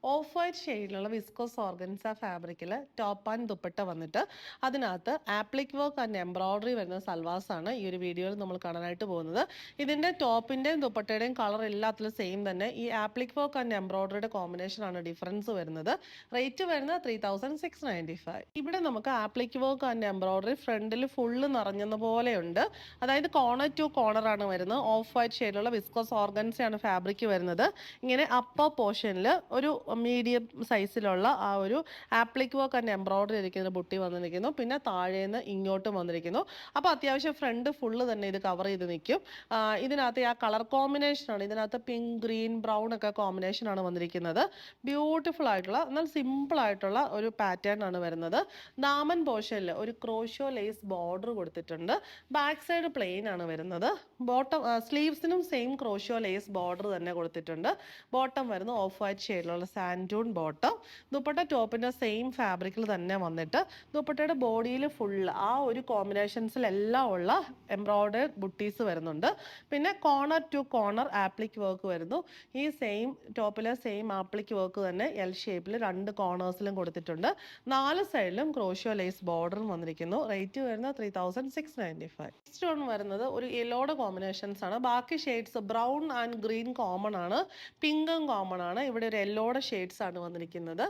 Of white ഷെയ്ഡിലുള്ള viscous organza ഫാബ്രിക്കിൽ top and dupatta വന്നിട്ട് അതിനകത്ത് ആപ്ലിക് വർക്ക് ആൻഡ് എംബ്രോയ്ഡറി വരുന്ന സൽവാസാണ് ഈ ഒരു വീഡിയോയിൽ നമ്മൾ കാണാനായിട്ട് പോകുന്നത്. ഇതിൻ്റെ ടോപ്പിൻ്റെയും ദുപ്പട്ടയുടെയും കളർ എല്ലാത്തിലും സെയിം തന്നെ. ഈ ആപ്ലിക് വർക്ക് ആൻഡ് എംബ്രോയ്ഡറിയുടെ കോമ്പിനേഷൻ ആണ് ഡിഫറൻസ് വരുന്നത്. റേറ്റ് വരുന്നത് 3695. ഇവിടെ നമുക്ക് ആപ്ലിക് വർക്ക് ആൻഡ് എംബ്രോയ്ഡറി ഫ്രണ്ടിൽ ഫുള്ള് നിറഞ്ഞെന്ന പോലെയുണ്ട്. അതായത് കോർണർ ടു കോർണർ ആണ് വരുന്നത്. ഓഫ് വൈറ്റ് ഷെയ്ഡിലുള്ള വിസ്കോസ് ഓർഗൻസയാണ് ഫാബ്രിക് വരുന്നത്. ഇങ്ങനെ അപ്പർ പോർഷനിൽ ഒരു മീഡിയം സൈസിലുള്ള ആ ഒരു ആപ്ലിക് വർക്ക് ആൻഡ് എംബ്രോയ്ഡറി ഇരിക്കുന്ന ബുട്ടി വന്നിരിക്കുന്നു. പിന്നെ താഴേന്ന് ഇങ്ങോട്ടും വന്നിരിക്കുന്നു. അപ്പോൾ അത്യാവശ്യം ഫ്രണ്ട് ഫുള്ള് തന്നെ ഇത് കവർ ചെയ്ത് നിൽക്കും. ഇതിനകത്ത് ആ കളർ കോമ്പിനേഷനാണ്, ഇതിനകത്ത് പിങ്ക്, ഗ്രീൻ, ബ്രൗൺ ഒക്കെ കോമ്പിനേഷനാണ് വന്നിരിക്കുന്നത്. ബ്യൂട്ടിഫുൾ ആയിട്ടുള്ള എന്നാൽ സിമ്പിൾ ആയിട്ടുള്ള ഒരു പാറ്റേൺ ആണ് വരുന്നത്. ദാമൻ പോർഷനിൽ ഒരു ക്രോഷോ ലേസ് ബോർഡർ കൊടുത്തിട്ടുണ്ട്. ബാക്ക് സൈഡ് പ്ലെയിൻ ആണ് വരുന്നത്. ബോട്ടം സ്ലീവ്സിനും സെയിം ക്രോഷോ ലേസ് ബോർഡർ തന്നെ കൊടുത്തിട്ടുണ്ട്. ബോട്ടം വരുന്നത് ഓഫ് വൈറ്റ് ഷെയ്ഡിലുള്ള സാൻഡൂൺ ബോട്ടം. ദുപ്പട്ട ടോപ്പിൻ്റെ സെയിം ഫാബ്രിക്കിൽ തന്നെ വന്നിട്ട് ദുപ്പട്ടയുടെ ബോഡിയിൽ ഫുൾ ആ ഒരു കോമ്പിനേഷൻസിലെല്ലാം ഉള്ള എംബ്രോയ്ഡറി ബുട്ടീസ് വരുന്നുണ്ട്. പിന്നെ corner to corner applique work വരുന്നു. ഈ സെയിം ടോപ്പിലെ സെയിം ആപ്ലിക് വർക്ക് തന്നെ എൽ ഷേപ്പിൽ രണ്ട് കോർണേഴ്സിലും കൊടുത്തിട്ടുണ്ട്. 4 സൈഡിലും ക്രോഷ്യോ ലേസ് ബോർഡറും വന്നിരിക്കുന്നു. റേറ്റ് വരുന്നത് 3695. നെക്സ്റ്റ് വൺ വരുന്നത് ഒരു യെല്ലോയുടെ കോമ്പിനേഷൻസ് ആണ്. ബാക്കി shades brown and green common ആണ്, പിങ്കും കോമൺ ആണ്. ഇവിടെ ഒരു യെല്ലോയുടെ ഷെയ്ഡ്സ് ആണ് വന്നിരിക്കുന്നത്.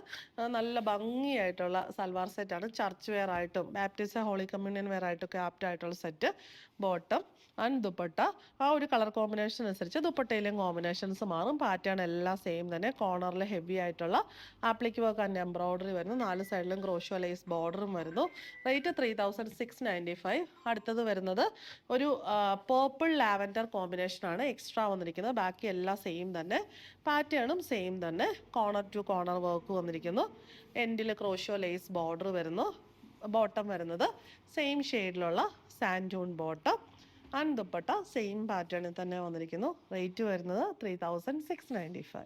നല്ല ഭംഗിയായിട്ടുള്ള സൽവാർ സെറ്റാണ്. ചർച്ച് വെയർ ആയിട്ടും ബാപ്റ്റിസ്റ്റ് ഹോളി കമ്മ്യൂണിയൻ വെയർ ആയിട്ടൊക്കെ ആപ്റ്റ് ആയിട്ടുള്ള സെറ്റ്. ബോട്ടം ആൻഡ് ദുപ്പട്ട ആ ഒരു കളർ കോമ്പിനേഷൻ അനുസരിച്ച് ദുപ്പട്ടയിലും കോമ്പിനേഷൻസ് മാറും. പാറ്റേൺ എല്ലാം സെയിം തന്നെ. കോർണറിൽ ഹെവി ആയിട്ടുള്ള ആപ്ലിക് വർക്ക് ആൻഡ് എംബ്രോയ്ഡറി വരുന്നു. 4 സൈഡിലും ക്രോഷ്യോ ലേസ് ബോർഡറും വരുന്നു. റേറ്റ് 3695. അടുത്തത് വരുന്നത് ഒരു പേർപ്പിൾ ലാവൻഡർ കോമ്പിനേഷനാണ് എക്സ്ട്രാ വന്നിരിക്കുന്നത്. ബാക്കി എല്ലാം സെയിം തന്നെ. പാറ്റേണും സെയിം തന്നെ. കോർണർ ടു കോർണർ വർക്ക് വന്നിരിക്കുന്നു. എൻഡിൽ ക്രോഷ്യോ ലേസ് ബോർഡർ വരുന്നു. ബോട്ടം വരുന്നത് സെയിം ഷെയ്ഡിലുള്ള സാൻഡൂൺ ബോട്ടം ആൻഡ് ദുപ്പട്ട സെയിം പാറ്റേണിൽ തന്നെ വന്നിരിക്കുന്നു. റേറ്റ് വരുന്നത് 3695.